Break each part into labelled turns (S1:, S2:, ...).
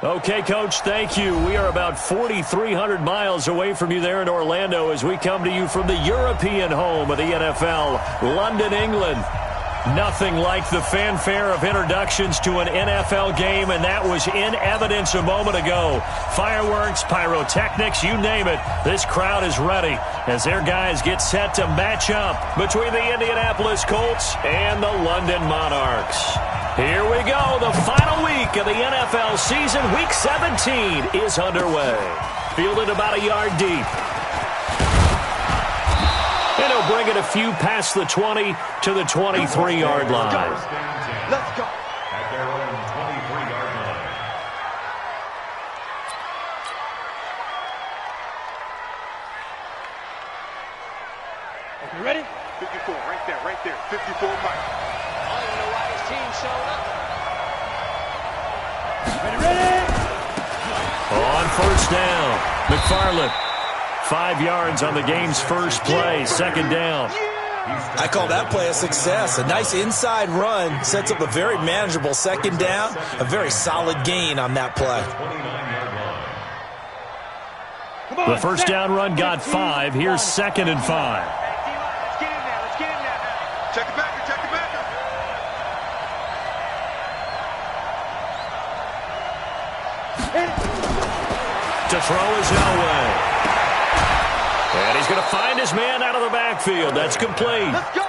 S1: Okay, Coach, thank you. We are about 4,300 miles away from you there in Orlando as we come to you from the European home of the NFL, London, England. Nothing like the fanfare of introductions to an NFL game, and that was in evidence a moment ago. Fireworks, pyrotechnics, you name it. This crowd is ready as their guys get set to match up between the Indianapolis Colts and the London Monarchs. Here we go. The final week of the NFL season, Week 17, is underway. Fielded about a yard deep. And he'll bring it a few past the 20 to the 23-yard line.
S2: Let's go.
S3: At their own 23-yard line.
S2: Okay, ready? 54, right there. 54, Mike.
S4: I don't even know why his team showed up.
S2: Ready?
S1: On first down, McFarland. 5 yards on the game's first play, second down.
S5: I call that play a success. A nice inside run sets up a very manageable second down, a very solid gain on that play.
S1: The first down run got 5. Here's 2nd and 5.
S2: Let's get in there. Check it back.
S1: To throw is Elway. And he's going to find his man out of the backfield. That's complete.
S2: Let's go.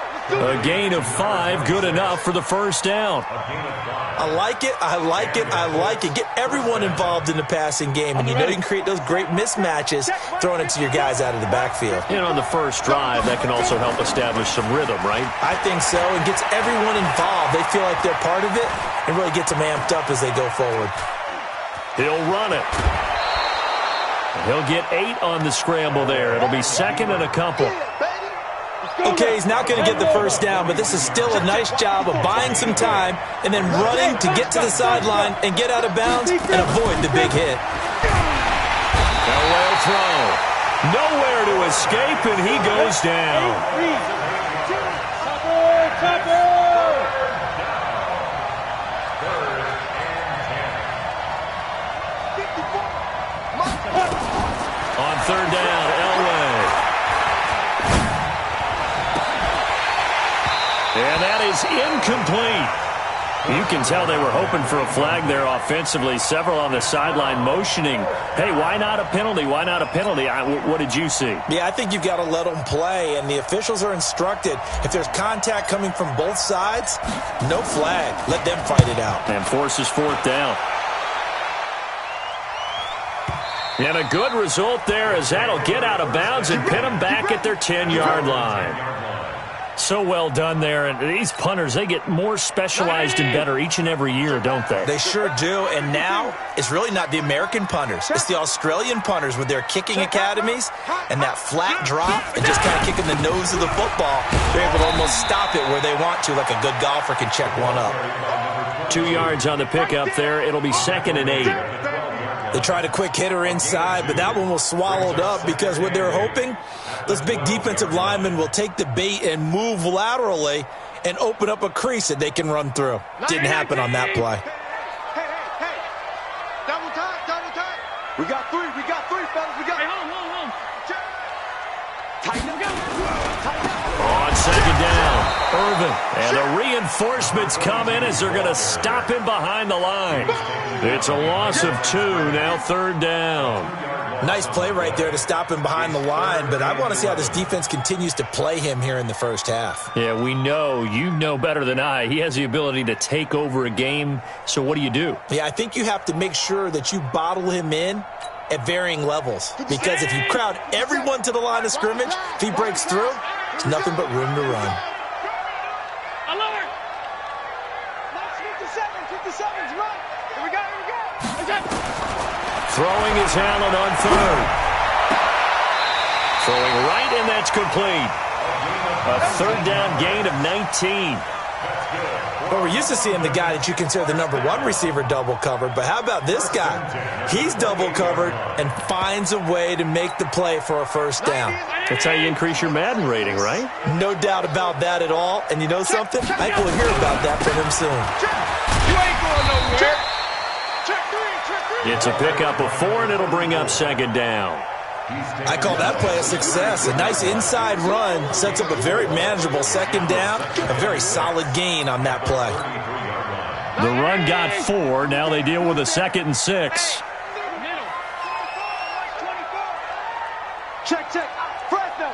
S1: A gain of 5, good enough for the first down.
S5: I like it. Get everyone involved in the passing game, and you know you can create those great mismatches throwing it to your guys out of the backfield.
S1: And on the first drive, that can also help establish some rhythm, right?
S5: I think so. It gets everyone involved. They feel like they're part of it and really gets them amped up as they go forward.
S1: He'll run it. He'll get 8 on the scramble there. It'll be 2nd and a couple.
S5: Okay, he's not going to get the first down, but this is still a nice job of buying some time and then running to get to the sideline and get out of bounds and avoid the big hit.
S1: Elway will throw. Nowhere to escape, and he goes down. On third down, Elway. And that is incomplete. You can tell they were hoping for a flag there offensively. Several on the sideline motioning. Hey, why not a penalty? Why not a penalty? What did you see?
S5: Yeah, I think you've got to let them play, and the officials are instructed. If there's contact coming from both sides, no flag. Let them fight it out.
S1: And forces 4th down. And a good result there as that'll get out of bounds and pin them back at their 10-yard line. So well done there. And these punters, they get more specialized and better each and every year, don't they?
S5: They sure do. And now it's really not the American punters. It's the Australian punters with their kicking academies and that flat drop and just kind of kicking the nose of the football. They're able to almost stop it where they want to, like a good golfer can check one up.
S1: 2 yards on the pickup there. It'll be 2nd and 8.
S5: They tried a quick hitter inside, but that one was swallowed up because what they're hoping, those big defensive linemen will take the bait and move laterally and open up a crease that they can run through. Didn't happen on that play.
S2: Hey. Double time. We got three, fellas. We got. Hey, hold on. Tighten up.
S1: On second down, Irvin. And the reinforcements come in as they're going to stop him behind the line. It's a loss of 2, now 3rd down.
S5: Nice play right there to stop him behind the line, but I want to see how this defense continues to play him here in the first half.
S1: Yeah, we know. You know better than I. He has the ability to take over a game, so what do?
S5: Yeah, I think you have to make sure that you bottle him in at varying levels, because if you crowd everyone to the line of scrimmage, if he breaks through, there's nothing but room to run.
S2: Alert! 57's run. Here we go.
S1: Throwing is Allen on 3rd. Throwing right, and that's complete. A 3rd down gain of 19.
S5: Well, we're used to seeing the guy that you consider the number 1 receiver double covered, but how about this guy? He's double covered and finds a way to make the play for a first down.
S1: That's how you increase your Madden rating, right?
S5: No doubt about that at all. And you know something? I think we'll hear about that from him soon.
S2: You ain't going nowhere. Check 3.
S1: It's a pickup of 4, and it'll bring up second down.
S5: I call that play a success. A nice inside run sets up a very manageable second down. A very solid gain on that play.
S1: The run got 4. Now they deal with a 2nd and 6.
S2: Check. Fresno.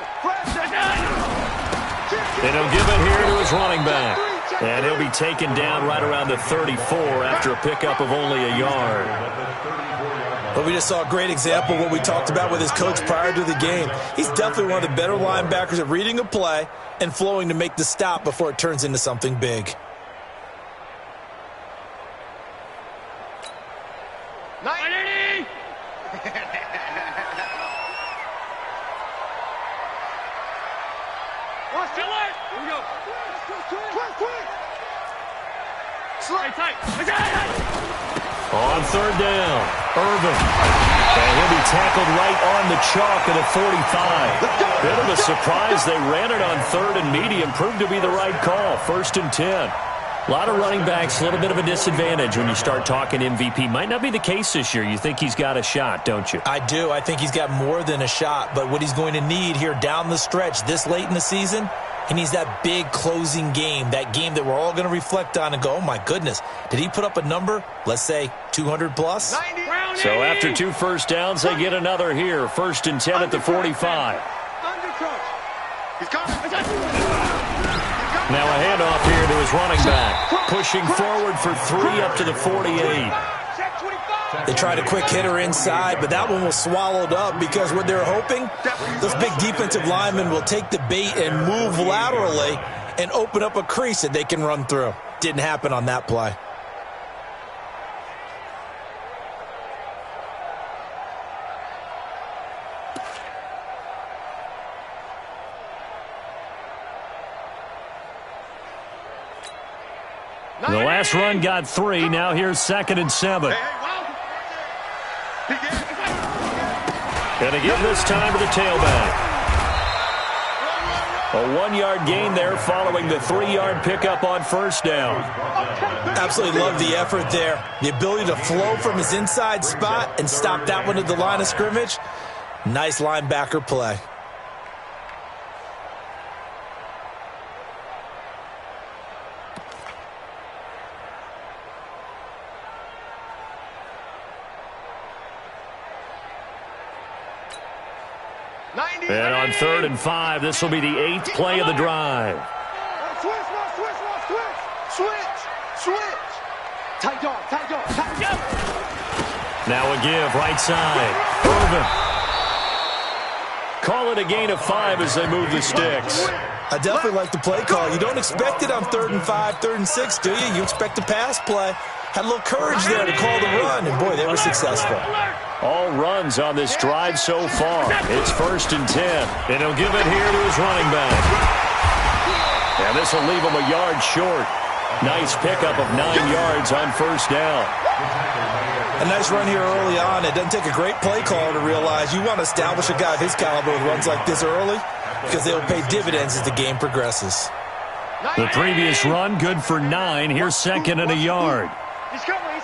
S1: And he'll give it here to his running back. And he'll be taken down right around the 34 after a pickup of only a yard.
S5: But we just saw a great example of what we talked about with his coach prior to the game. He's definitely one of the better linebackers at reading a play and flowing to make the stop before it turns into something big.
S1: On third down, Irvin. And he'll be tackled right on the chalk at the 45. Bit of a surprise. They ran it on 3rd and medium. Proved to be the right call. 1st and 10. A lot of running backs, a little bit of a disadvantage when you start talking MVP. Might not be the case this year. You think he's got a shot, don't you?
S5: I do. I think he's got more than a shot. But what he's going to need here down the stretch this late in the season, he needs that big closing game, that game that we're all going to reflect on and go, oh, my goodness, did he put up a number, let's say, 200 plus?
S1: So after 2 first downs, they get another here. 1st and 10 at the 45. Now a handoff here to his running back. Pushing forward for 3 up to the 48.
S5: They tried a quick hitter inside, but that one was swallowed up because what they're hoping, those big defensive linemen will take the bait and move laterally and open up a crease that they can run through. Didn't happen on that play.
S1: The last run got 3. Now here's 2nd and 7. And again this time to the tailback. A 1-yard gain there following the 3-yard pickup on 1st down.
S5: Absolutely love the effort there. The ability to flow from his inside spot and stop that one at the line of scrimmage. Nice linebacker play.
S1: And on 3rd and 5, this will be the 8th play of the drive.
S2: Switch. Tight dog.
S1: Now a give, right side. Irvin. Call it a gain of 5 as they move the sticks.
S5: I definitely like the play call. You don't expect it on 3rd and 5, 3rd and 6, do you? You expect a pass play. Had a little courage there to call the run, and boy, they were successful.
S1: All runs on this drive so far. It's 1st and 10, and he'll give it here to his running back. And this will leave him a yard short. Nice pickup of 9 yards on 1st down.
S5: A nice run here early on. It doesn't take a great play caller to realize you want to establish a guy of his caliber with runs like this early because they'll pay dividends as the game progresses.
S1: The previous run, good for 9. Here's 2nd and a yard.
S2: He's coming. Regular.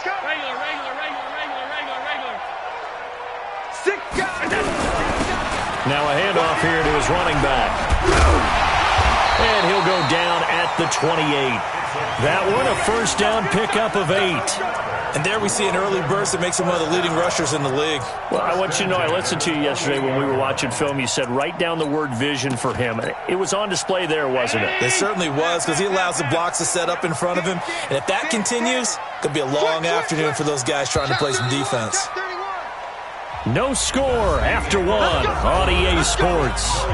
S2: 6 guys.
S1: Now a handoff here to his running back. And he'll go down at the 28. That one, a 1st down pickup of 8.
S5: And there we see an early burst that makes him one of the leading rushers in the league.
S1: Well, I want you to know, I listened to you yesterday when we were watching film. You said write down the word vision for him. It was on display there, wasn't it?
S5: It certainly was, because he allows the blocks to set up in front of him. And if that continues, it could be a long afternoon for those guys trying to play some defense.
S1: No score after 1 on EA Sports.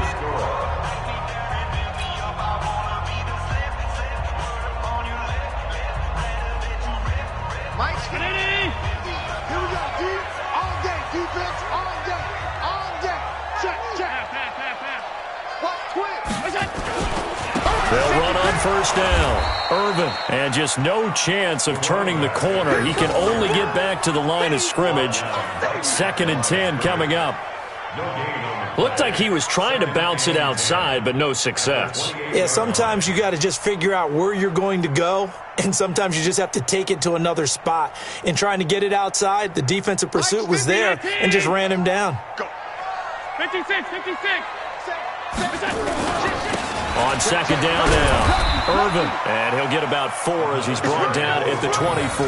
S1: They'll run on 1st down. Irvin, and just no chance of turning the corner. He can only get back to the line of scrimmage. 2nd and 10 coming up. Looked like he was trying to bounce it outside, but no success.
S5: Yeah, sometimes you got to just figure out where you're going to go, and sometimes you just have to take it to another spot. In trying to get it outside, the defensive pursuit was there and just ran him down.
S2: 56.
S1: On second down now, Irvin, and he'll get about 4 as he's brought down at the 24.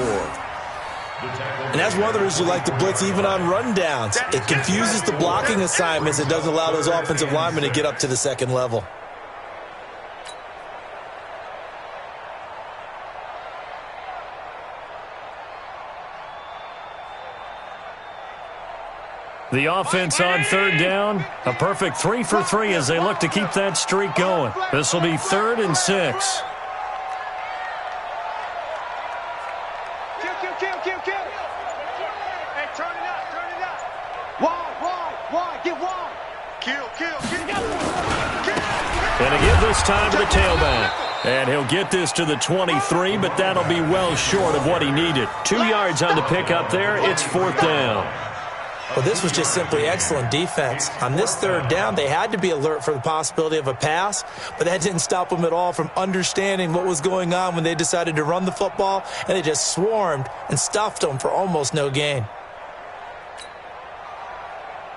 S5: And that's one of the reasons you like to blitz even on rundowns. It confuses the blocking assignments. It doesn't allow those offensive linemen to get up to the second level.
S1: The offense on third down, a perfect 3 for 3 as they look to keep that streak going. This will be 3rd and 6.
S2: Kill. Hey, turn it up. Wide, get wide. Kill.
S1: And again this time to the tailback. And he'll get this to the 23, but that'll be well short of what he needed. 2 yards on the pickup there. It's 4th down.
S5: Well, this was just simply excellent defense. On this 3rd down, they had to be alert for the possibility of a pass, but that didn't stop them at all from understanding what was going on when they decided to run the football, and they just swarmed and stuffed them for almost no gain.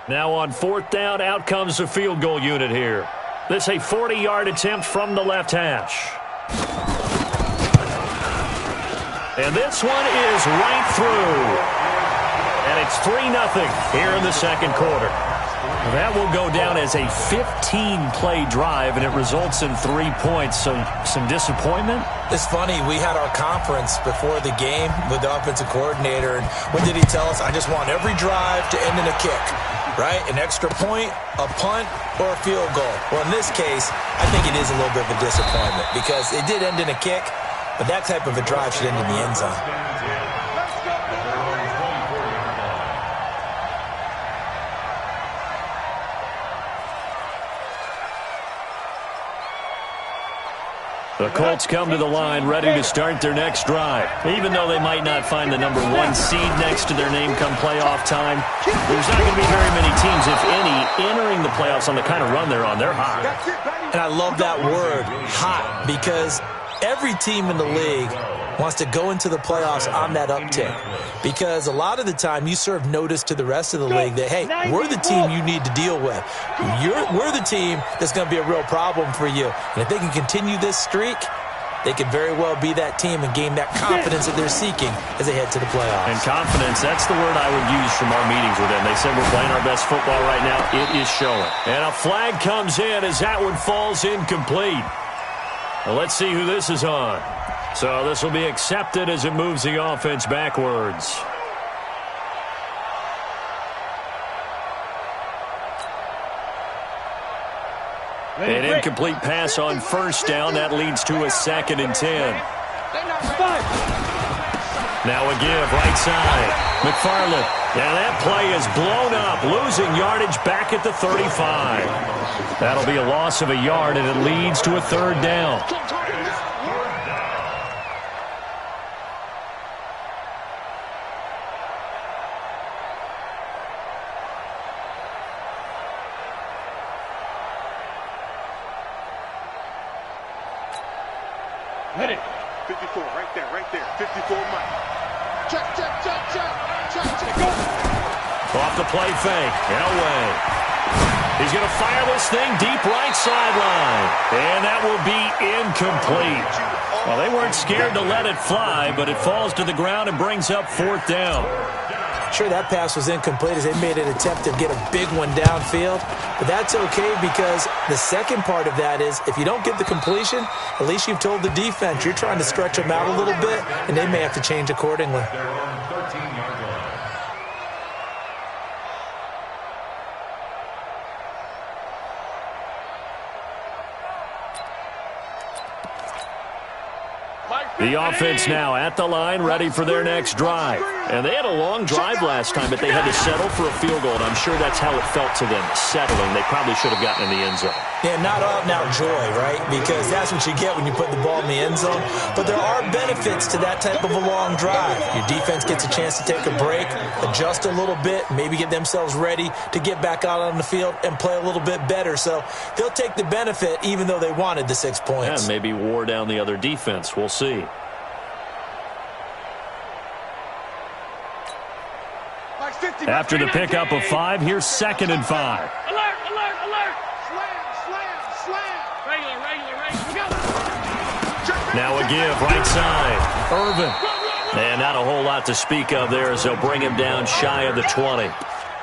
S1: Now on 4th down, out comes the field goal unit here. This a 40-yard attempt from the left hash. And this one is right through. And it's 3-0 here in the second quarter. That will go down as a 15-play drive, and it results in 3 points. So some disappointment?
S5: It's funny. We had our conference before the game with the offensive coordinator, and what did he tell us? I just want every drive to end in a kick, right? An extra point, a punt, or a field goal. Well, in this case, I think it is a little bit of a disappointment because it did end in a kick, but that type of a drive should end in the end zone.
S1: The Colts come to the line ready to start their next drive. Even though they might not find the number 1 seed next to their name come playoff time, there's not going to be very many teams, if any, entering the playoffs on the kind of run they're on. They're hot.
S5: And I love that word, hot, because every team in the league wants to go into the playoffs on that uptick. Because a lot of the time you serve notice to the rest of the league that, hey, we're the team you need to deal with. We're the team that's going to be a real problem for you. And if they can continue this streak, they could very well be that team and gain that confidence that they're seeking as they head to the playoffs.
S1: And confidence, that's the word I would use from our meetings with them. They said we're playing our best football right now. It is showing. And a flag comes in as that one falls incomplete. Well, let's see who this is on. So this will be accepted as it moves the offense backwards. An incomplete pass on first down. That leads to a 2nd and 10. Now a give, right side. McFarland. Now that play is blown up, losing yardage back at the 35. That'll be a loss of a yard, and it leads to a 3rd down.
S2: Hit it. 54, right there. 54 Mike. Check. Go.
S1: Off the play fake. Elway. He's going to fire this thing deep right sideline. And that will be incomplete. Well, they weren't scared to let it fly, but it falls to the ground and brings up 4th down.
S5: Sure, that pass was incomplete as they made an attempt to get a big one downfield. But that's okay because the second part of that is if you don't get the completion, at least you've told the defense you're trying to stretch them out a little bit, and they may have to change accordingly.
S1: The offense now at the line, ready for their next drive. And they had a long drive last time, but they had to settle for a field goal, and I'm sure that's how it felt to them, settling. They probably should have gotten in the end zone.
S5: Yeah, not out-and-out joy, right? Because that's what you get when you put the ball in the end zone. But there are benefits to that type of a long drive. Your defense gets a chance to take a break, adjust a little bit, maybe get themselves ready to get back out on the field and play a little bit better. So they'll take the benefit even though they wanted the 6 points.
S1: And maybe wore down the other defense. We'll see. After the pickup of 5, here's 2nd and 5.
S4: Alert, alert, alert. Slam. Regular. Go.
S1: Now a give, right side. Irvin. And not a whole lot to speak of there as they'll bring him down shy of the 20.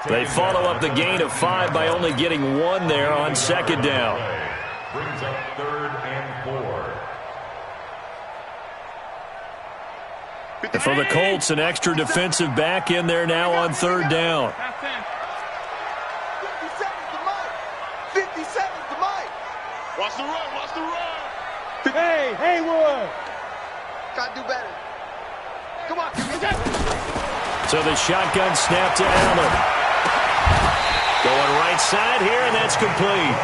S1: They follow up the gain of 5 by only getting 1 there on 2nd down.
S3: Brings up 3rd and 4.
S1: And for the Colts, an extra defensive back in there now on 3rd down.
S2: 57's the mic. Watch the run.
S4: Hey, Haywood.
S2: Gotta do better. Come on.
S1: So the shotgun snap to Allen. Going right side here, and that's complete.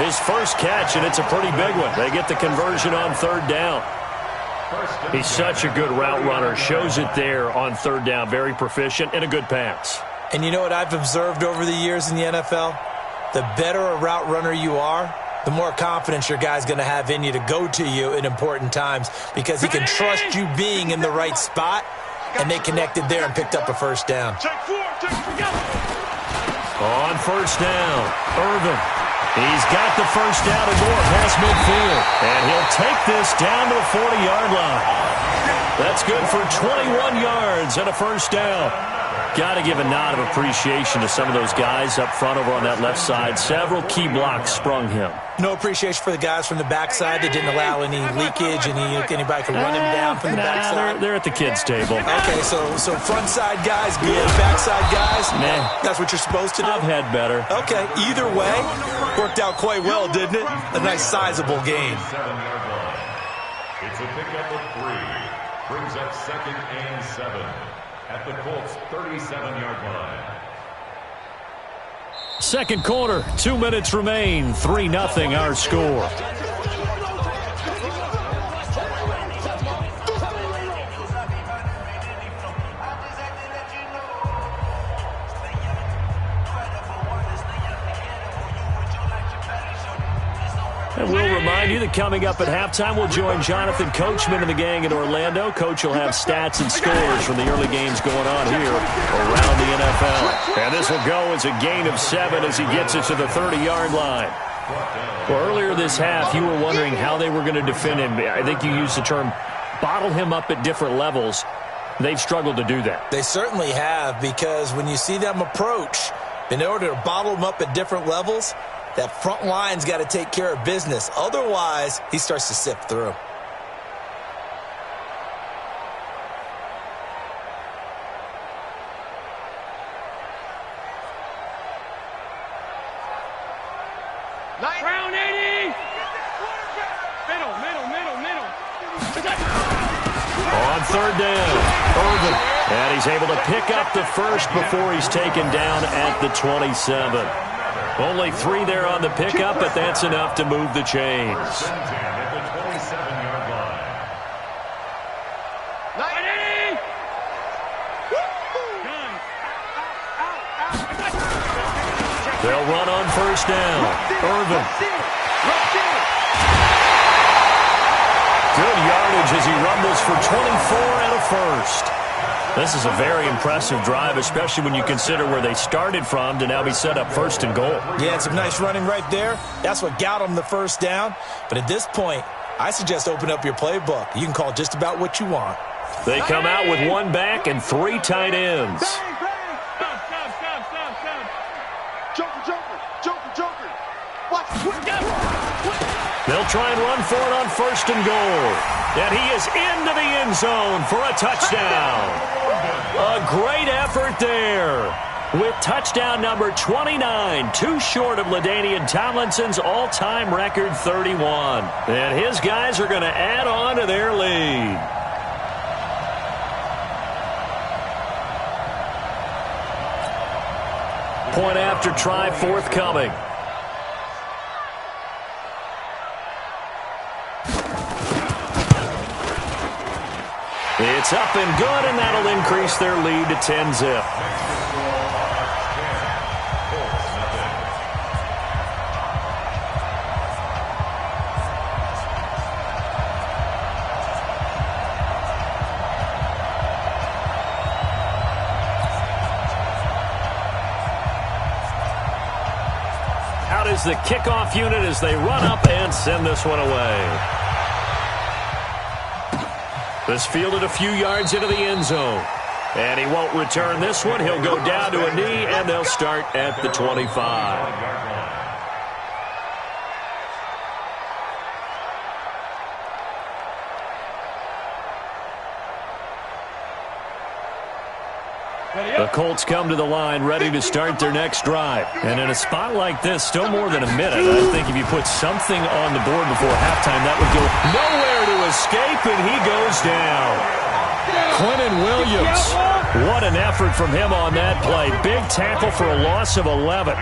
S1: His first catch, and it's a pretty big one. They get the conversion on 3rd down. He's such a good route runner. Shows it there on 3rd down. Very proficient and a good pass.
S5: And you know what I've observed over the years in the NFL? The better a route runner you are, the more confidence your guy's going to have in you to go to you in important times because he can trust you being in the right spot, and they connected there and picked up a 1st down.
S1: On 1st down, Irvin. He's got the 1st down and more past midfield. And he'll take this down to the 40-yard line. That's good for 21 yards and a 1st down. Got to give a nod of appreciation to some of those guys up front over on that left side. Several key blocks sprung him.
S5: No appreciation for the guys from the backside that didn't allow any leakage, and anybody could run him down from the backside.
S1: They're at the kids' table.
S5: Okay, so front side guys, good. Backside guys,
S1: nah.
S5: That's what you're supposed to do?
S1: I've had better.
S5: Okay, either way, worked out quite well, didn't it? A nice sizable gain.
S3: 7-yard line. It's a pickup of 3. Brings up 2nd and 7 at the Colts' 37-yard line.
S1: Second quarter, 2 minutes remain. 3-0 our score. And we'll remind you that coming up at halftime, we'll join Jonathan Coachman and the gang in Orlando. Coach will have stats and scores from the early games going on here around the NFL. And this will go as a gain of 7 as he gets it to the 30-yard line. Well, earlier this half, you were wondering how they were going to defend him. I think you used the term bottle him up at different levels. They've struggled to do that.
S5: They certainly have, because when you see them approach, in order to bottle them up at different levels, that front line's got to take care of business. Otherwise, he starts to sift through.
S4: Round 80. Middle.
S1: On 3rd down, Irvin. And he's able to pick up the 1st before he's taken down at the 27. Only 3 there on the pickup, but that's enough to move the chains.
S3: At the 27-yard line.
S4: 90.
S1: They'll run on 1st down. Irvin. Good yardage as he rumbles for 24 and a 1st. This is a very impressive drive, especially when you consider where they started from to now be set up 1st and goal.
S5: Yeah, some nice running right there. That's what got them the 1st down. But at this point, I suggest open up your playbook. You can call just about what you want.
S1: They come out with 1 back and 3 tight ends.
S4: Stop.
S2: Joker. Watch.
S1: They'll try and run for it on 1st and goal. And he is into the end zone for a touchdown. A great effort there. With touchdown number 29, too short of LaDainian Tomlinson's all-time record 31. And his guys are going to add on to their lead. Point after try forthcoming. It's up and good, and that'll increase their lead to 10-zip. Out is the kickoff unit as they run up and send this one away. This fielded a few yards into the end zone. And he won't return this one. He'll go down to a knee, and they'll start at the 25. The Colts come to the line ready to start their next drive. And in a spot like this, still more than a minute, I think if you put something on the board before halftime, that would go nowhere to escape, and he goes down. Quentin Williams, what an effort from him on that play. Big tackle for a loss of 11.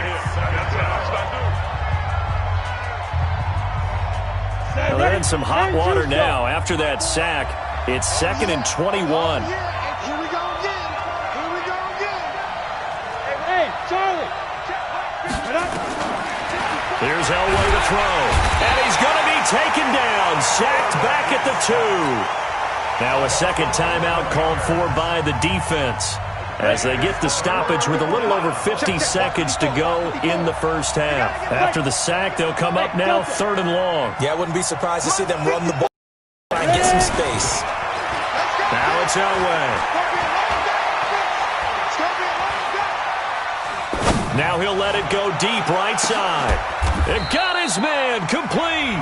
S1: Well, they're in some hot water now. After that sack, it's 2nd and 21. Here's Elway to throw. And he's going to be taken down. Sacked back at the 2. Now a second timeout called for by the defense as they get the stoppage with a little over 50 seconds to go in the first half. After the sack, they'll come up now 3rd and long.
S5: Yeah, I wouldn't be surprised to see them run the ball and get some space.
S1: Now it's Elway. Now he'll let it go deep right side. It got his man complete.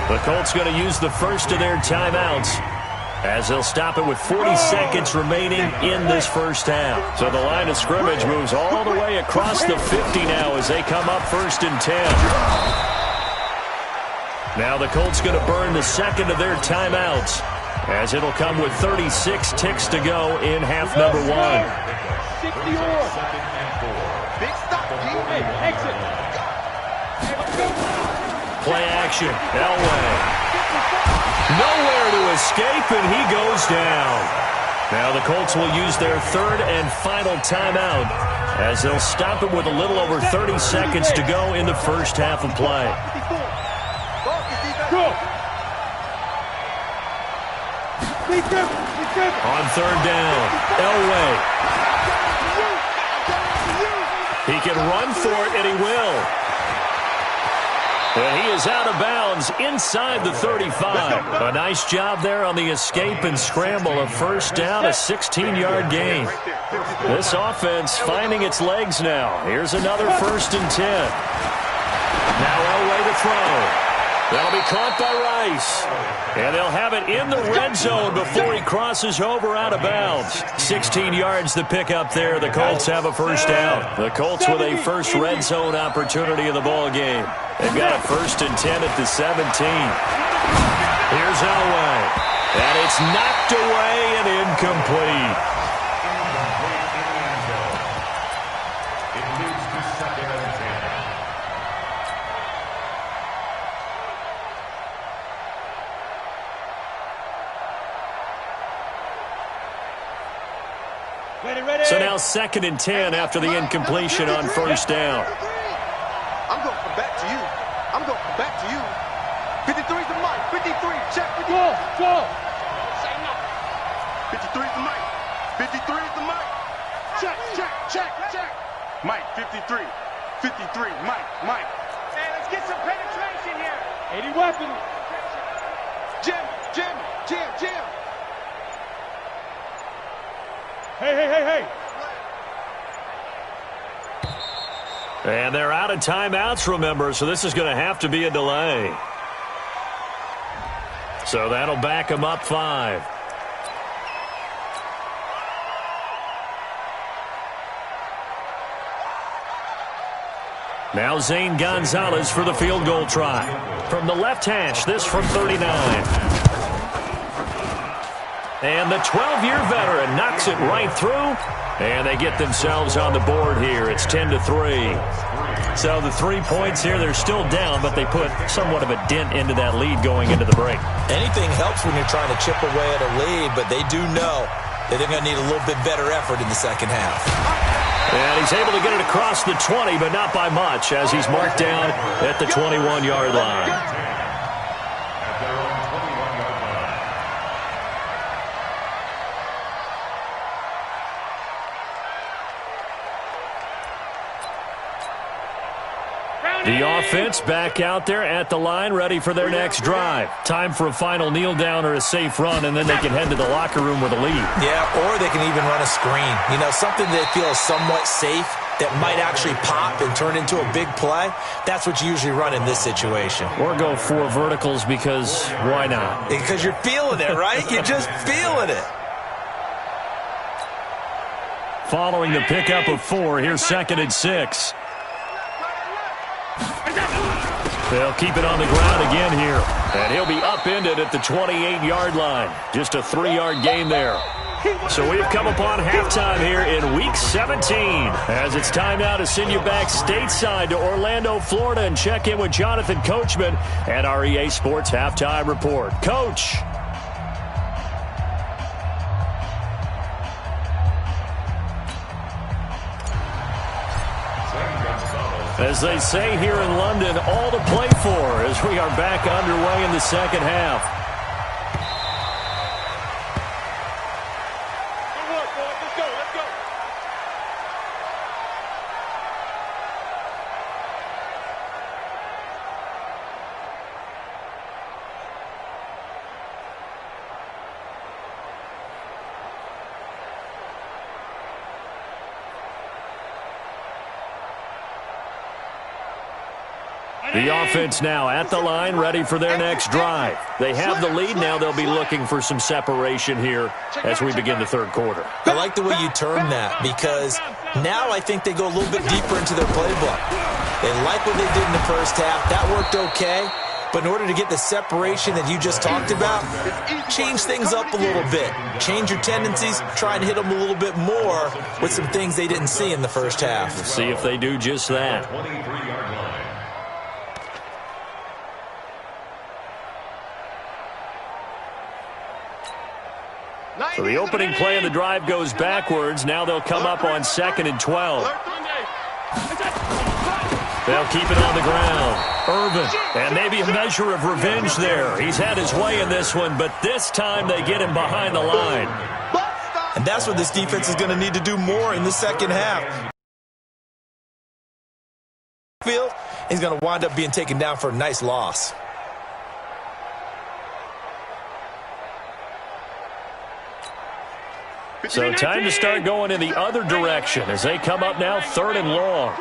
S1: The Colts going to use the first of their timeouts as they'll stop it with 40 seconds remaining in this first half. So the line of scrimmage moves all the way across the 50 now as they come up 1st and 10. Now the Colts going to burn the second of their timeouts as it'll come with 36 ticks to go in half number 1. Play action. Elway. Nowhere to escape, and he goes down. Now the Colts will use their 3rd and final timeout as they'll stop it with a little over 30 seconds to go in the first half of play. On 3rd down, Elway. He can run for it, and he will. And he is out of bounds inside the 35. A nice job there on the escape and scramble. A first down, a 16-yard gain. This offense finding its legs now. Here's another 1st and 10. Now Elway to throw. That'll be caught by Rice. And they'll have it in the red zone before he crosses over out of bounds. 16 yards to pick up there. The Colts have a first down. The Colts with a first red zone opportunity in the ball game. They've got a 1st and 10 at the 17. Here's Elway. And it's knocked away and incomplete.
S3: It leads to 2nd and
S1: 10. So now 2nd and 10 after the incompletion on first down.
S2: I'm going to come back to you. I'm going to come back to you. 53's the mic. 53. Check. Go. Say no. 53's the mic. 53's the mic. Check. Mike, 53. 53. Mike.
S4: Hey, let's get some penetration here.
S2: 80 weapons. Jim. Hey.
S1: And they're out of timeouts, remember, so this is going to have to be a delay. So that'll back them up 5. Now Zane Gonzalez for the field goal try. From the left hash, this from 39. And the 12-year veteran knocks it right through. And they get themselves on the board here. It's 10-3. So the 3 points here, they're still down, but they put somewhat of a dent into that lead going into the break.
S5: Anything helps when you're trying to chip away at a lead, but they do know that they're going to need a little bit better effort in the second half.
S1: And he's able to get it across the 20, but not by much, as he's marked down at the 21-yard line. The offense back out there at the line, ready for their next drive. Time for a final kneel down or a safe run, and then they can head to the locker room with a lead.
S5: Yeah, or they can even run a screen. You know, something they feel is somewhat safe that might actually pop and turn into a big play. That's what you usually run in this situation.
S1: Or go 4 verticals because why not?
S5: Because you're feeling it, right? You're just feeling it.
S1: Following the pickup of 4, here's 2nd and 6. They'll keep it on the ground again here. And he'll be upended at the 28-yard line. Just a 3-yard gain there. So we've come upon halftime here in Week 17. As it's time now to send you back stateside to Orlando, Florida, and check in with Jonathan Coachman at our EA Sports Halftime Report. Coach. As they say here in London, all to play for as we are back underway in the second half.
S2: Good work, boys. Let's go. Let's go.
S1: The offense now at the line, ready for their next drive. They have the lead. Now they'll be looking for some separation here as we begin the third quarter.
S5: I like the way you term that because now I think they go a little bit deeper into their playbook. They like what they did in the first half. That worked okay. But in order to get the separation that you just talked about, change things up a little bit. Change your tendencies. Try and hit them a little bit more with some things they didn't see in the first half.
S1: Let's see if they do just that.
S3: 23-yard line.
S1: So the opening play of the drive goes backwards. Now they'll come up on 2nd and 12. They'll keep it on the ground. Irvin, and maybe a measure of revenge there. He's had his way in this one, but this time they get him behind the line.
S5: And that's what this defense is going to need to do more in the second half. He's going to wind up being taken down for a nice loss.
S1: So time to start going in the other direction as they come up now 3rd and long.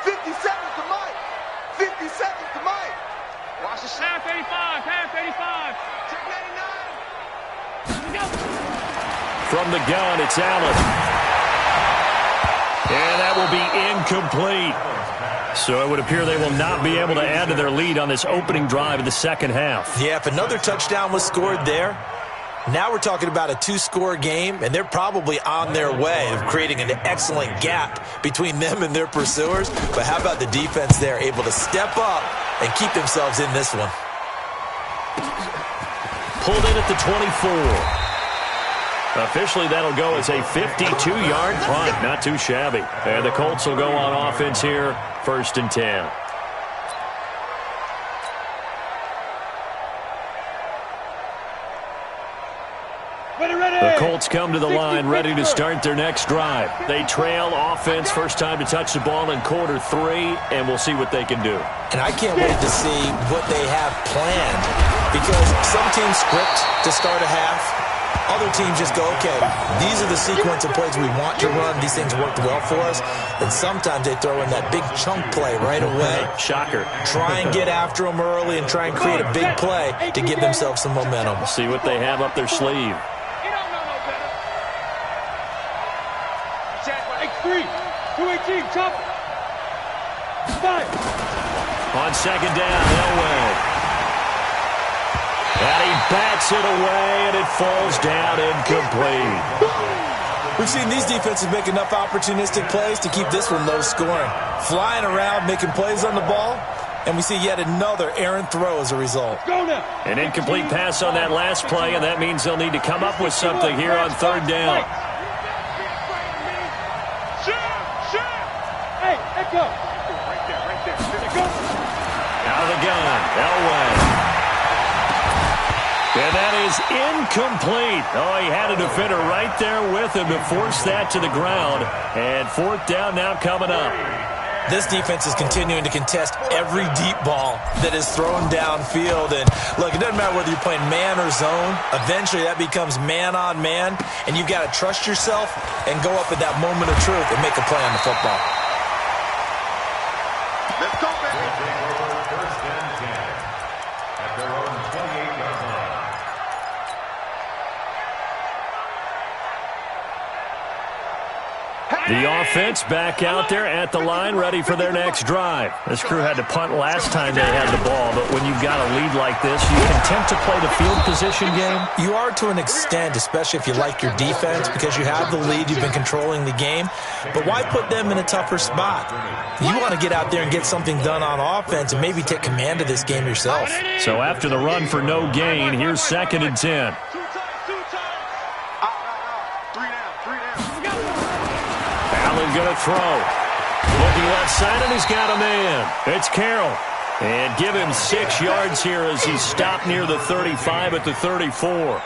S2: 50 seconds to Mike. 50 seconds to Mike.
S4: Watch the half 85. Half 85.
S2: Check 99.
S1: From the gun, it's Allen. And that will be incomplete. So it would appear they will not be able to add to their lead on this opening drive of the second half.
S5: Yeah, if another touchdown was scored there, now we're talking about a 2-score game, and they're probably on their way of creating an excellent gap between them and their pursuers. But how about the defense there, able to step up and keep themselves in this one?
S1: Pulled in at the 24. Officially, that'll go as a 52-yard punt. Not too shabby. And the Colts will go on offense here, 1st and 10. The Colts come to the line, ready to start their next drive. They trail offense, first time to touch the ball in quarter 3, and we'll see what they can do.
S5: And I can't wait to see what they have planned, because some teams script to start a half. Other teams just go, okay, these are the sequence of plays we want to run. These things worked well for us. And sometimes they throw in that big chunk play right away.
S1: Shocker.
S5: Try and get after them early and try and create a big play to give themselves some momentum.
S1: See what they have up their sleeve.
S4: X3, 218, chop. 5.
S1: On 2nd down, Elway. And he bats it away, and it falls down incomplete.
S5: We've seen these defenses make enough opportunistic plays to keep this one low scoring. Flying around, making plays on the ball, and we see yet another errant throw as a result.
S1: An incomplete pass on that last play, and that means they'll need to come up with something here on third down.
S4: Hey, let go. Right there.
S1: Out of the gun, Elway. And that is incomplete. Oh, he had a defender right there with him to force that to the ground. And fourth down now coming up.
S5: This defense is continuing to contest every deep ball that is thrown downfield. And look, it doesn't matter whether you're playing man or zone. Eventually that becomes man on man. And you've got to trust yourself and go up at that moment of truth and make a play on the football.
S2: Let's go, baby.
S3: First and 10 at their own 28-yard line.
S1: The offense back out there at the line, ready for their next drive. This crew had to punt last time they had the ball, but when you've got a lead like this, you content to play the field position game?
S5: You are to an extent, especially if you like your defense, because you have the lead, you've been controlling the game. But why put them in a tougher spot? You want to get out there and get something done on offense and maybe take command of this game yourself.
S1: So after the run for no gain, here's 2nd and 10. Allen going to throw. Looking left side, and he's got a man. It's Carroll. And give him 6 yards here as he stopped near the 35 at the 34.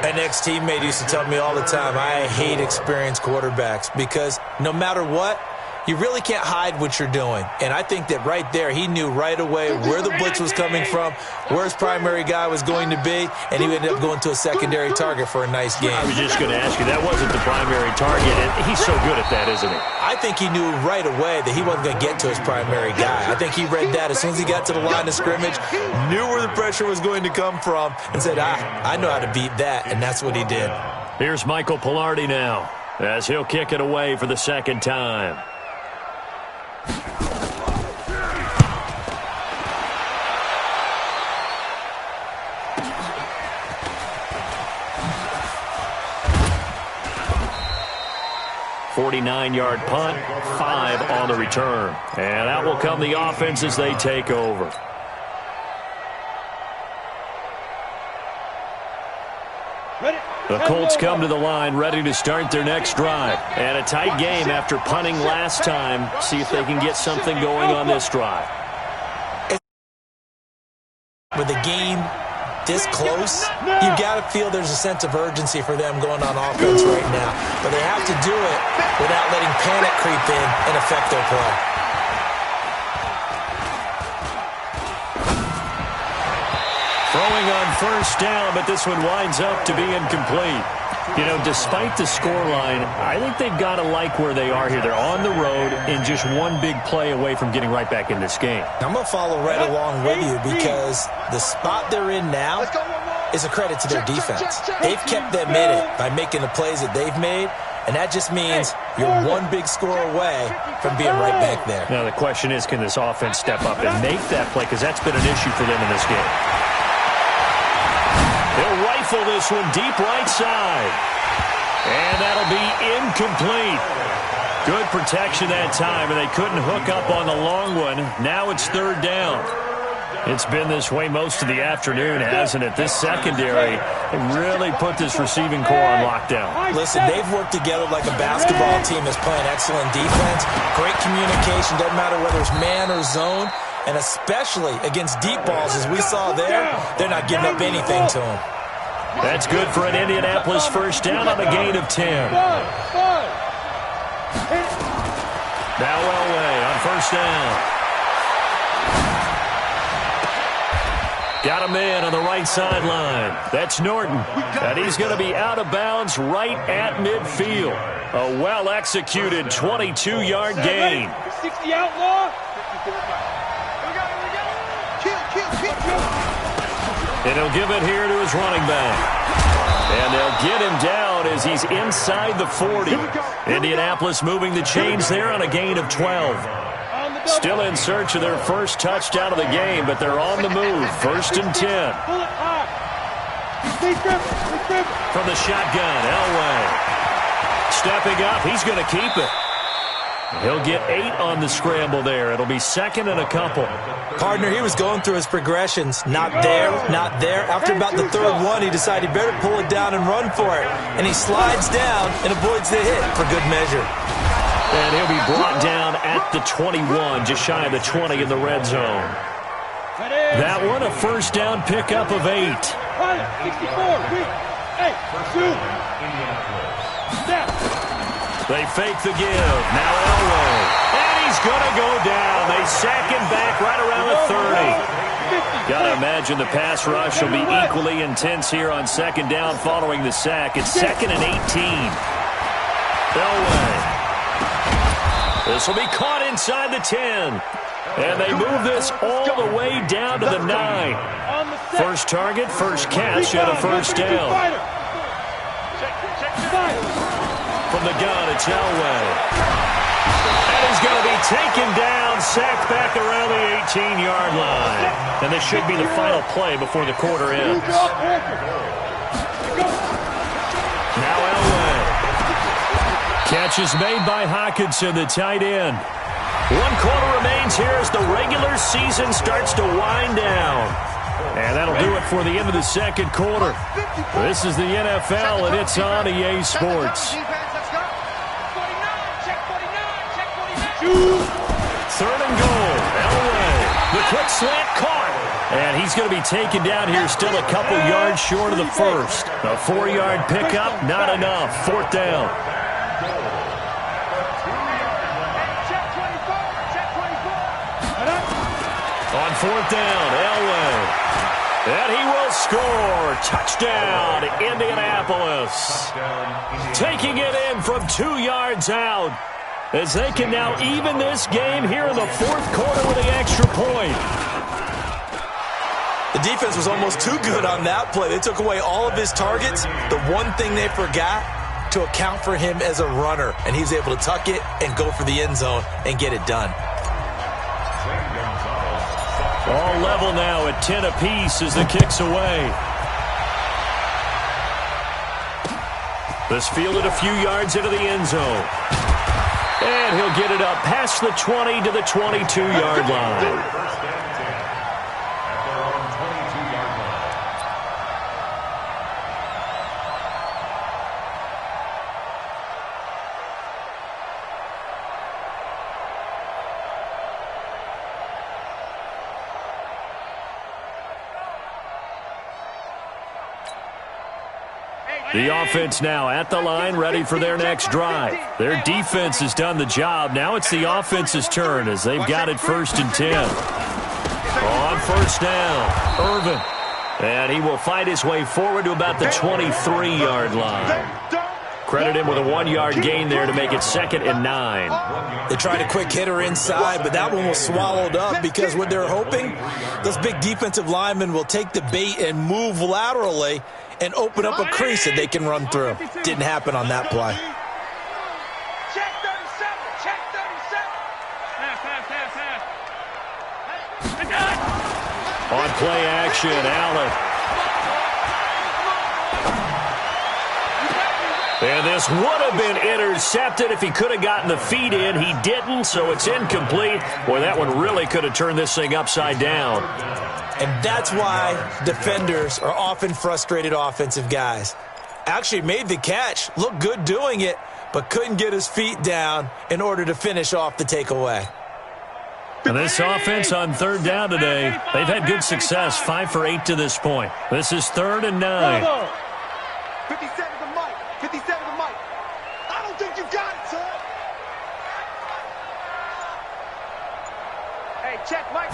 S5: An ex-teammate used to tell me all the time, I hate experienced quarterbacks because no matter what, you really can't hide what you're doing. And I think that right there, he knew right away where the blitz was coming from, where his primary guy was going to be, and he ended up going to a secondary target for a nice game.
S1: I was just going to ask you, that wasn't the primary target, and he's so good at that, isn't he?
S5: I think he knew right away that he wasn't going to get to his primary guy. I think he read that as soon as he got to the line of scrimmage, knew where the pressure was going to come from, and said, I know how to beat that, and that's what he did.
S1: Here's Michael Pilardi now, as he'll kick it away for the second time. .49-yard punt, 5 on the return. And out will come the offense as they take over. The Colts come to the line ready to start their next drive. And a tight game after punting last time. See if they can get something going on this drive.
S5: With the game this close, you've got to feel there's a sense of urgency for them going on offense right now. But they have to do it without letting panic creep in and affect their play.
S1: Throwing on first down, but this one winds up to be incomplete. You know, despite the scoreline, I think they've got to like where they are here. They're on the road and just one big play away from getting right back in this game.
S5: I'm going to follow right along with you because the spot they're in now is a credit to their defense. They've kept them in it by making the plays that they've made, and that just means you're one big score away from being right back there.
S1: Now, the question is, can this offense step up and make that play? Because that's been an issue for them in this game. They'll rifle this one deep right side. And that'll be incomplete. Good protection that time, and they couldn't hook up on the long one. Now it's third down. It's been this way most of the afternoon, hasn't it? This secondary really put this receiving core on lockdown.
S5: Listen, they've worked together like a basketball team that's playing excellent defense. Great communication, doesn't matter whether it's man or zone. And especially against deep balls, as we saw there, they're not giving up anything to them.
S1: That's good for an Indianapolis first down on a gain of 10. Now Elway on first down. Got a man on the right sideline. That's Norton. And he's going to be out of bounds right at midfield. A well-executed 22-yard gain.
S4: 60 outlaw.
S1: And he'll give it here to his running back. And they'll get him down as he's inside the 40. Indianapolis moving the chains there on a gain of 12. Still in search of their first touchdown of the game, but they're on the move. First and 10.
S4: Pull it high.
S1: From the shotgun, Elway. stepping up. He's going to keep it. He'll get 8 on the scramble there. It'll be second and a couple.
S5: Partner, he was going through his progressions. Not there, not there. After about the third one, he decided he better pull it down and run for it. And he slides down and avoids the hit for good measure.
S1: And he'll be brought down at the 21, just shy of the 20 in the red zone. That one, a first down pickup of 8.
S4: 64,
S1: They fake the give. Now Elway. And he's going to go down. They sack him back right around the 30. Got to imagine the pass rush will be equally intense here on second down following the sack. It's second and 18. Elway. This will be caught inside the 10. And they move this all the way down to the 9. First target, first catch, and a first down. From the gun, it's Elway. And he's going to be taken down, sacked back around the 18-yard line. And this should be the final play before the quarter ends. Now Elway. Catch is made by Hockenson, the tight end. 1 quarter remains here as the regular season starts to wind down. And that'll do it for the end of the second quarter. This is the NFL, and it's on EA Sports. Third and goal. Elway. The quick slant caught. And he's going to be taken down here still a couple yards short of the first. A 4-yard pickup, not enough. Fourth down. On fourth down, Elway. And he will score. Touchdown, Indianapolis. Taking it in from 2 yards out, as they can now even this game here in the fourth quarter with the extra point.
S5: The defense was almost too good on that play. They took away all of his targets. The one thing they forgot, to account for him as a runner. And he was able to tuck it and go for the end zone and get it done.
S1: All level now at 10 apiece as the kick's away. This fielded a few yards into the end zone. And he'll get it up past the 20 to the 22-yard line. The offense now at the line, ready for their next drive. Their defense has done the job. Now it's the offense's turn as they've got it first and 10. On first down, Irvin. And he will fight his way forward to about the 23-yard line. Credit him with a 1-yard gain there to make it second and 9.
S5: They tried a quick hitter inside, but that one was swallowed up because what they're hoping, those big defensive linemen will take the bait and move laterally and open up a crease that they can run through. Didn't happen on that play.
S4: Check 37.
S1: On play action, Allen. And this would have been intercepted if he could have gotten the feet in. He didn't, so it's incomplete. Boy, that one really could have turned this thing upside down.
S5: And that's why defenders are often frustrated offensive guys. Actually made the catch, looked good doing it, but couldn't get his feet down in order to finish off the takeaway.
S1: And this offense on third down today, they've had good success, 5 for 8 to this point. This is third and 9.
S2: 57 to Mike. 57 to Mike. I don't think you got it, son. Hey, check Mike.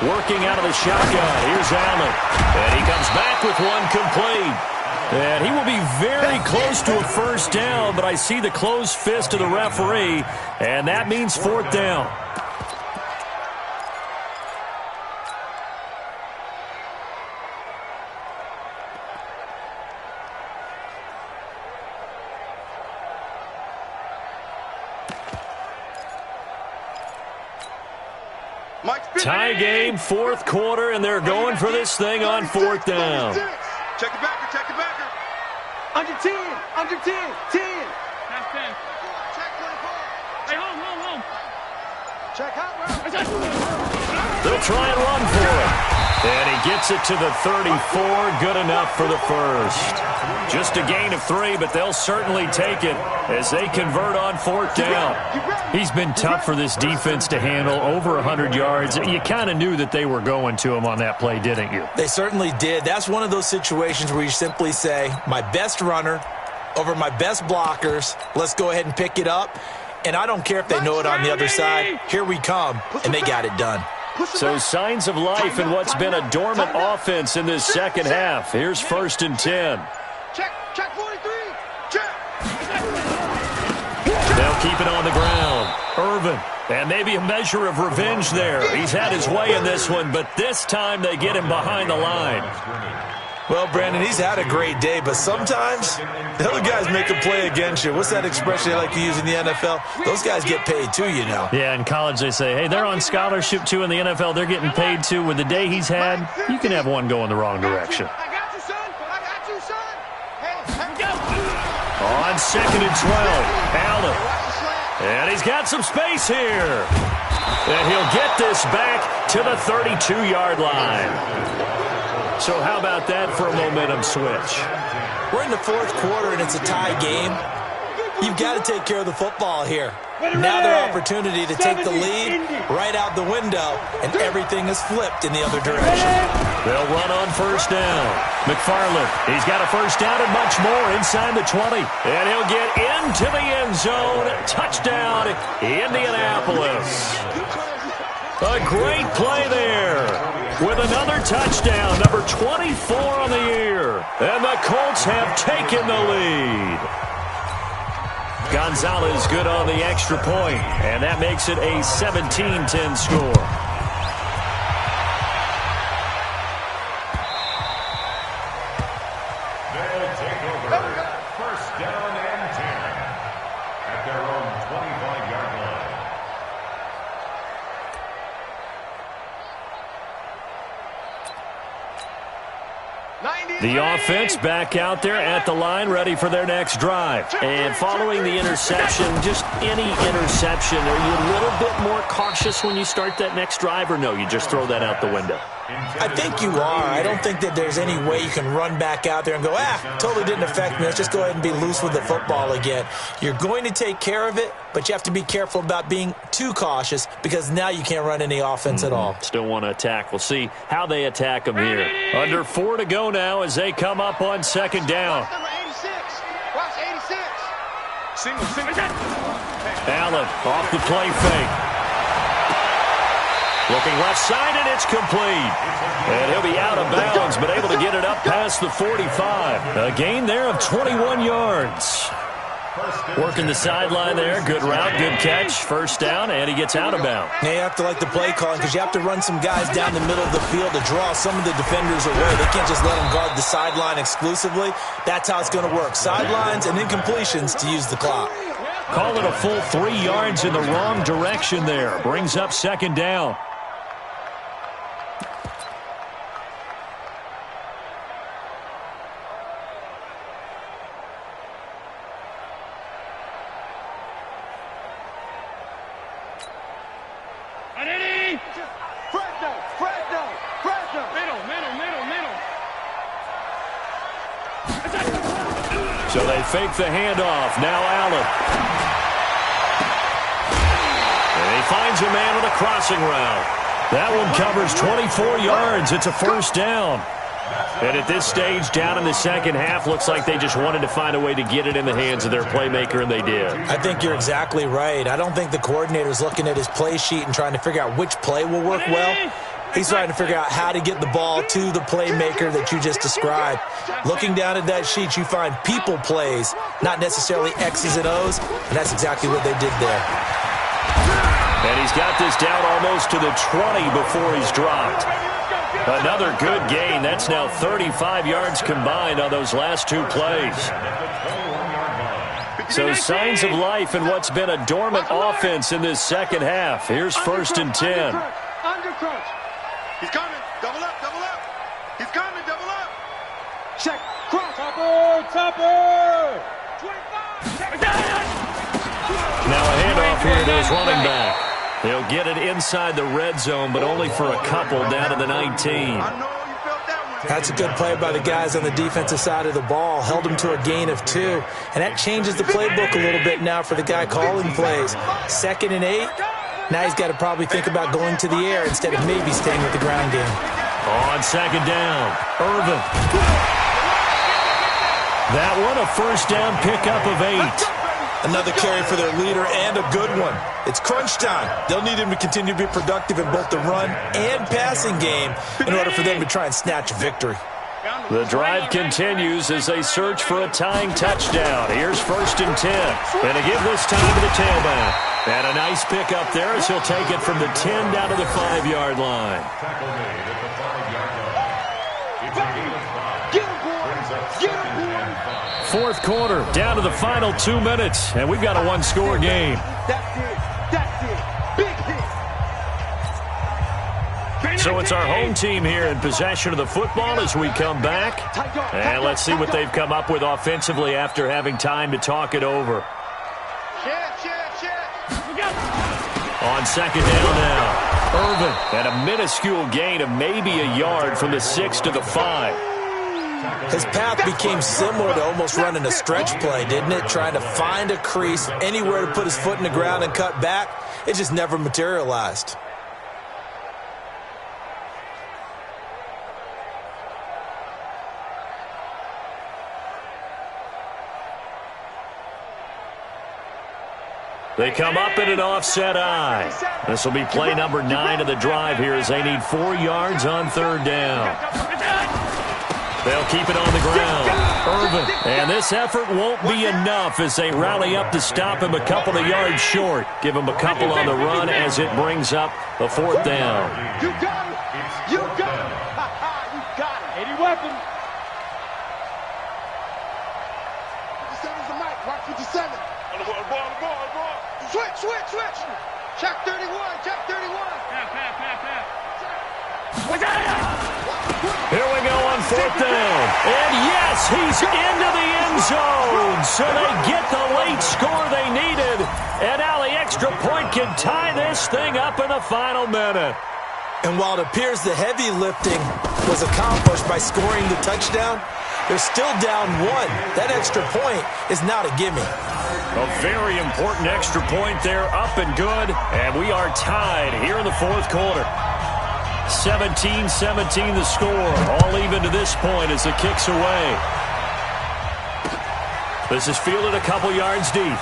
S1: Working out of the shotgun. Here's Allen. And he comes back with one complete. And he will be very close to a first down, but I see the closed fist of the referee, and that means fourth down. Tie game, fourth quarter, and they're going for this thing on fourth down.
S2: Check the backer, check the backer. Under 10. Under 10. 10.
S4: Half 10.
S2: Check 24.
S4: Hey, home.
S2: Check hot route.
S1: They'll try and run for it. And he gets it to the 34. Good enough for the first. Just a gain of 3, but they'll certainly take it as they convert on 4th down. He's been tough for this defense to handle, over 100 yards. You kind of knew that they were going to him on that play, didn't you?
S5: They certainly did. That's one of those situations where you simply say, my best runner over my best blockers. Let's go ahead and pick it up. And I don't care if they know it on the other side. Here we come, and they got it done.
S1: So signs of life in what's been a dormant offense in this second half. Here's 1st and 10.
S2: Check 43. Check.
S1: They'll keep it on the ground. Irvin. And maybe a measure of revenge there. He's had his way in this one, but this time they get him behind the line.
S5: Well, Brandon, he's had a great day, but sometimes the other guys make a play against you. What's that expression they like to use in the NFL? Those guys get paid too, you know.
S1: Yeah, in college they say, hey, they're on scholarship too. In the NFL, they're getting paid too. With the day he's had, you can have one going the wrong direction.
S2: I got you, son. I got you, son. Hey, go.
S1: On 2nd and 12, Allen. And he's got some space here. And he'll get this back to the 32-yard line. So how about that for a momentum switch?
S5: We're in the 4th quarter, and it's a tie game. You've got to take care of the football here. Now their opportunity to take the lead right out the window, and everything is flipped in the other direction.
S1: They'll run on 1st down. McFarland, he's got a 1st down and much more inside the 20. And he'll get into the end zone. Touchdown, Indianapolis. A great play there with another touchdown, number 24 on the year. And the Colts have taken the lead. Gonzalez good on the extra point, and that makes it a 17-10 score.
S3: They'll take over. 1st down and 10 at their own 25-yard line.
S1: The offense back out there at the line, ready for their next drive. And following the interception, just any interception, are you a little bit more cautious when you start that next drive, or no, you just throw that out the window?
S5: I think you are. I don't think that there's any way you can run back out there and go, totally didn't affect me. Let's just go ahead and be loose with the football again. You're going to take care of it, but you have to be careful about being too cautious because now you can't run any offense at all.
S1: Still want to attack. We'll see how they attack them here. Under 4 to go now as they come up on 2nd down.
S2: Number 86. Watch 86. Single.
S1: Allen off the play fake. Looking left side, and it's complete. And he'll be out of bounds, but able to get it up past the 45. A gain there of 21 yards. Working the sideline there. Good route, good catch. 1st down, and he gets out of bounds.
S5: Now you have to like the play calling because you have to run some guys down the middle of the field to draw some of the defenders away. They can't just let them guard the sideline exclusively. That's how it's going to work. Sidelines and incompletions to use the clock.
S1: Call it a full 3 yards in the wrong direction there. Brings up 2nd down. So they fake the handoff. Now Allen. And he finds a man with a crossing route. That one covers 24 yards. It's a 1st down. And at this stage, down in the second half, looks like they just wanted to find a way to get it in the hands of their playmaker, and they did.
S5: I think you're exactly right. I don't think the coordinator's looking at his play sheet and trying to figure out which play will work well. He's trying to figure out how to get the ball to the playmaker that you just described. Looking down at that sheet, you find people plays, not necessarily X's and O's, and that's exactly what they did there.
S1: And he's got this down almost to the 20 before he's dropped. Another good gain. That's now 35 yards combined on those last 2 plays. So signs of life in what's been a dormant offense in this second half. Here's 1st and 10.
S2: He's coming. Double up. He's coming. Double up. Check. Cross.
S4: Topper.
S2: 25.
S1: Now a handoff here to his running back. He'll get it inside the red zone, but only for a couple down to the 19.
S2: I know you felt that one.
S5: That's a good play by the guys on the defensive side of the ball. Held him to a gain of 2. And that changes the playbook a little bit now for the guy calling plays. 2nd and 8. Now he's got to probably think about going to the air instead of maybe staying with the ground game.
S1: On 2nd down, Irvin. That one, a first down pickup of 8.
S5: Another carry for their leader and a good one. It's crunch time. They'll need him to continue to be productive in both the run and passing game in order for them to try and snatch a victory.
S1: The drive continues as they search for a tying touchdown. Here's 1st and 10. And to give this time to the tailback. And a nice pick up there as he'll take it from the 10 down to the 5-yard line.
S3: Tackle made at the 5-yard line. It's a gain of 5.
S2: Get him, boy.
S3: Brings up
S2: Get him,
S3: 2nd
S2: boy.
S3: and 5.
S1: Fourth quarter, down to the final 2 minutes, and we've got a one-score game.
S2: That's it. That's it. Big hit.
S1: So it's our home team here in possession of the football as we come back. And let's see what they've come up with offensively after having time to talk it over. On 2nd down now, Irvin at a minuscule gain of maybe a yard from the 6 to the 5.
S5: His path became similar to almost running a stretch play, didn't it? Trying to find a crease, anywhere to put his foot in the ground and cut back. It just never materialized.
S1: They come up in an offset eye. This will be play number 9 of the drive here as they need 4 yards on 3rd down. They'll keep it on the ground. Irvin. And this effort won't be enough as they rally up to stop him a couple of yards short. Give him a couple on the run as it brings up a 4th down.
S2: You got it. You got it. You got it.
S4: 80 weapons.
S2: 57's the mic. Rock 57. Switch. Check 31. Check 31.
S4: Pat.
S1: Here we go on 4th down. And yes, he's into the end zone. So they get the late score they needed. And now the extra point can tie this thing up in the final minute.
S5: And while it appears the heavy lifting was accomplished by scoring the touchdown, they're still down 1. That extra point is not a gimme.
S1: A very important extra point there, up and good. And we are tied here in the 4th quarter. 17-17 the score. All even to this point as the kick's away. This is fielded a couple yards deep.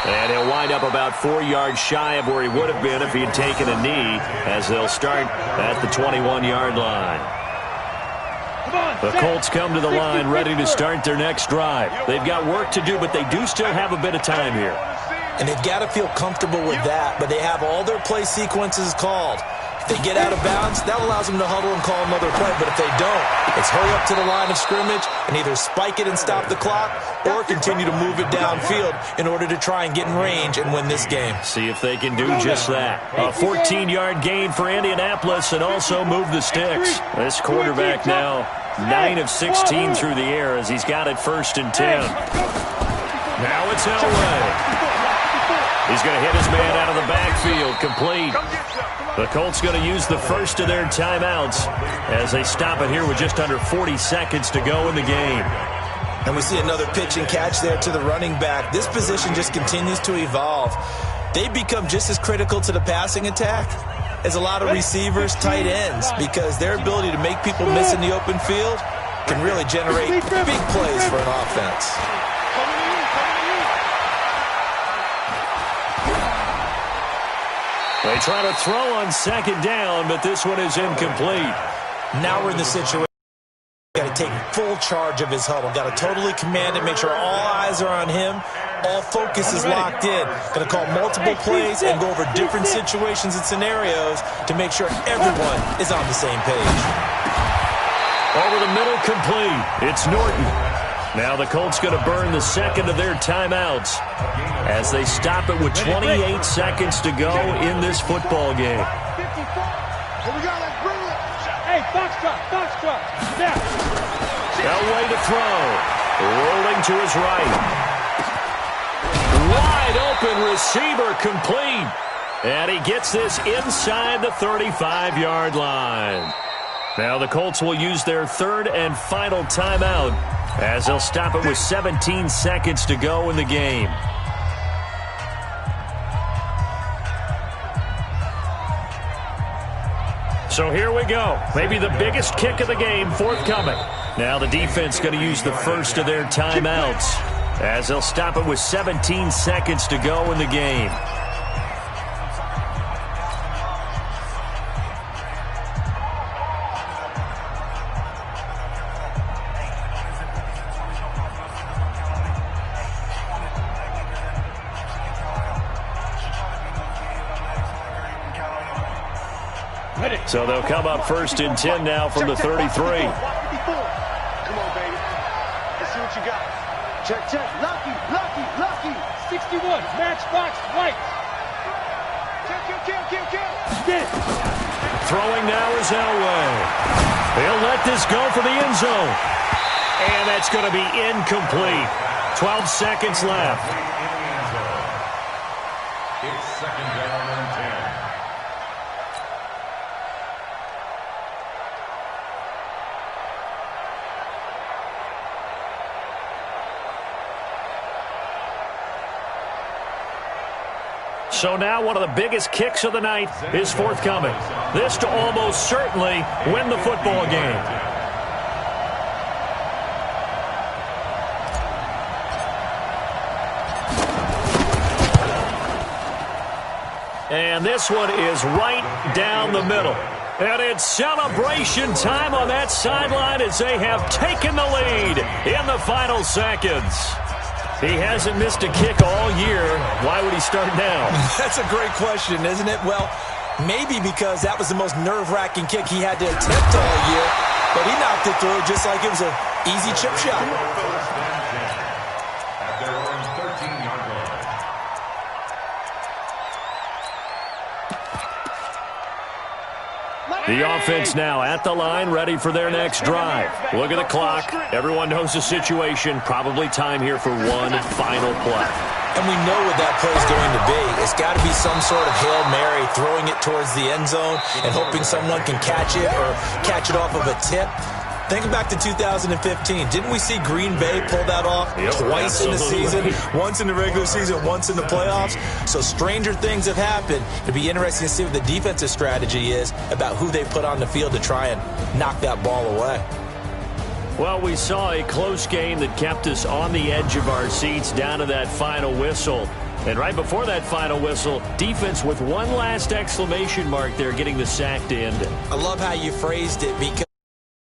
S1: And he'll wind up about 4 yards shy of where he would have been if he had taken a knee as they'll start at the 21-yard line. The Colts come to the line ready to start their next drive. They've got work to do, but they do still have a bit of time here.
S5: And they've got to feel comfortable with that, but they have all their play sequences called. If they get out of bounds, that allows them to huddle and call another play, but if they don't, it's hurry up to the line of scrimmage and either spike it and stop the clock or continue to move it downfield in order to try and get in range and win this game.
S1: See if they can do just that. A 14-yard gain for Indianapolis and also move the sticks. This quarterback now 9 of 16 through the air as he's got it 1st and 10. Now it's Elway. He's going to hit his man out of the backfield, complete. The Colts going to use the first of their timeouts as they stop it here with just under 40 seconds to go in the game.
S5: And we see another pitch and catch there to the running back. This position just continues to evolve. They become just as critical to the passing attack as a lot of receivers, tight ends, because their ability to make people miss in the open field can really generate big plays for an offense.
S1: They try to throw on 2nd down, but this one is incomplete.
S5: Now we're in the situation. Got to take full charge of his huddle. Got to totally command it, make sure all eyes are on him. All focus is locked in. Going to call multiple plays and go over different situations and scenarios to make sure everyone is on the same page.
S1: Over the middle, complete. It's Norton. Now the Colts going to burn the second of their timeouts as they stop it with 28 seconds to go in this football game.
S2: Here we go, let's bring it.
S4: Hey, box drop. Snap.
S1: Elway to throw. Rolling to his right. Wide open receiver complete. And he gets this inside the 35-yard line. Now the Colts will use their third and final timeout as they'll stop it with 17 seconds to go in the game. So here we go. Maybe the biggest kick of the game forthcoming. Now the defense going to use the first of their timeouts as they'll stop it with 17 seconds to go in the game. So they'll come up first and 10 now from the 33.
S2: Come on, baby. Let's see what you got. Check. Lucky.
S4: 61, matchbox, white.
S2: Kill.
S1: Throwing now is Elway. He'll let this go for the end zone. And that's going to be incomplete. 12 seconds left.
S3: It's second down and 10.
S1: So now one of the biggest kicks of the night is forthcoming. This to almost certainly win the football game. And this one is right down the middle. And it's celebration time on that sideline as they have taken the lead in the final seconds. He hasn't missed a kick all year. Why would he start now?
S5: That's a great question, isn't it? Well, maybe because that was the most nerve-wracking kick he had to attempt all year, but he knocked it through just like it was an easy chip shot.
S3: At their own 13-yard line.
S1: The offense now at the line, ready for their next drive. Look at the clock. Everyone knows the situation. Probably time here for one final play.
S5: And we know what that play is going to be. It's got to be some sort of Hail Mary, throwing it towards the end zone and hoping someone can catch it or catch it off of a tip. Think back to 2015. Didn't we see Green Bay pull that off twice in the season? Once in the regular season, once in the playoffs. So stranger things have happened. It'll be interesting to see what the defensive strategy is about who they put on the field to try and knock that ball away.
S1: Well, we saw a close game that kept us on the edge of our seats down to that final whistle. And right before that final whistle, defense with one last exclamation mark there getting the sack to end it.
S5: I love how you phrased it because